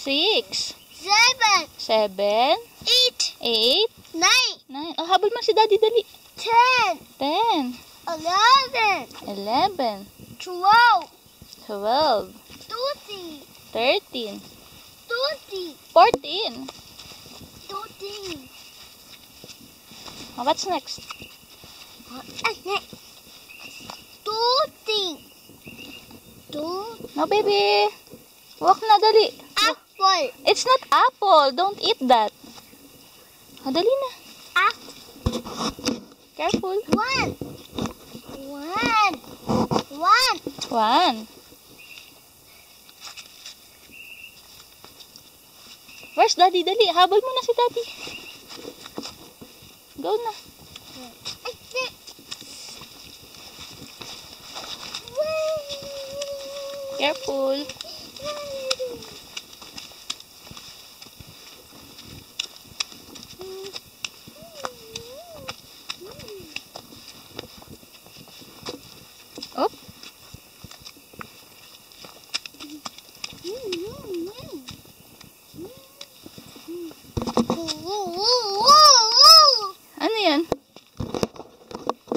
6, 7, 7, 8, 8, 9, 9. Oh, habol mo si Daddy, dali. 10, 10, 11, 11, 12, 12, 13, 13, 14, 14. 15. Oh, what's next? What's next? 13. No, baby. Walk na, dali. Apple. It's not apple. Don't eat that. Oh, dali na. Careful. 1. 1. 1. 1. Where's Daddy? Dali. Habol mo na si Daddy. Go na. Careful. Oh.